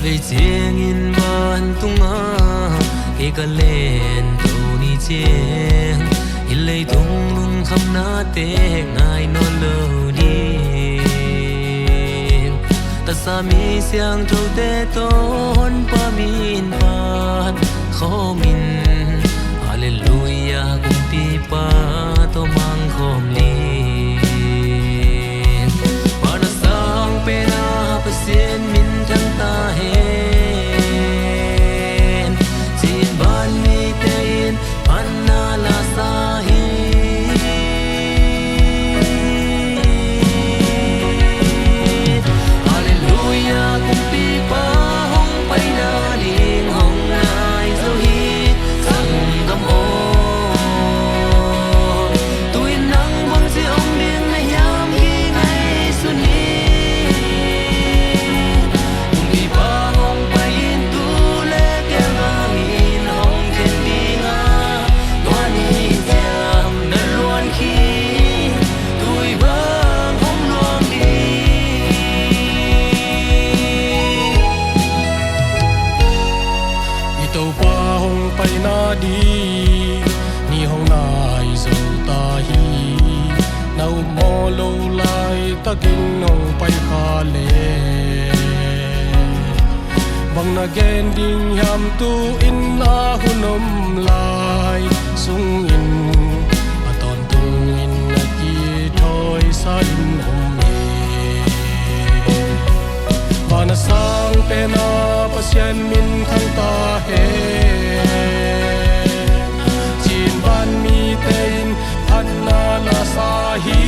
về chiêng in ban tung à cái cả lên tu ni chiêng in lấy tung lung khăm na te ngài non lâu đi ta sa mi siang trâu te tôn pa min pan khó min Hallelujah cùng pi pa to mang khom li mana sang pe na pasien min thang ta hen chin ban mi tein panna la sa hi Hallelujah cùng pi pa hong pai na ding hong nai zo hi sang gam o takin nong pai khale bang na gen ding yam tu in na hunom lai sung in aton tung in na ki thoi sa in hom me bana sang pe na pasien min thang ta he chin ban mi tein han na la sa hi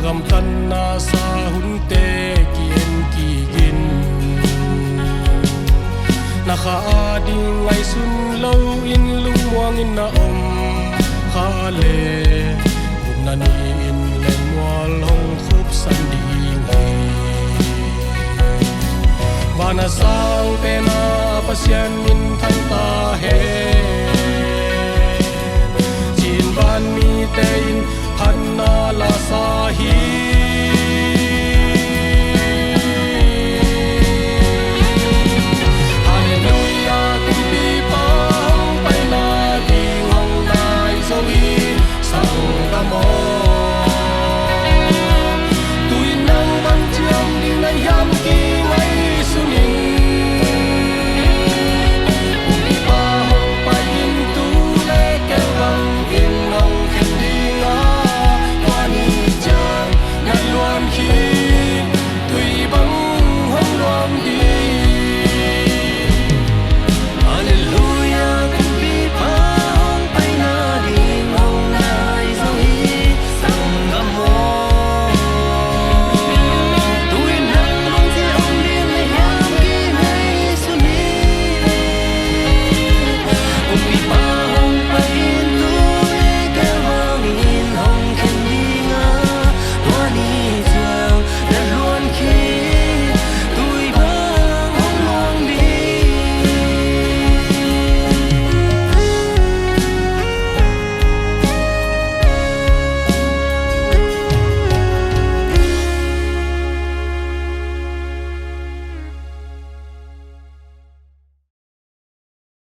gam tan na sa hun te kien ki gin na kha ding ngai sun lo in lung wang in na om kha le bum na ni in len wal hong khup san ding he bana sang pe na pasien min thang ta he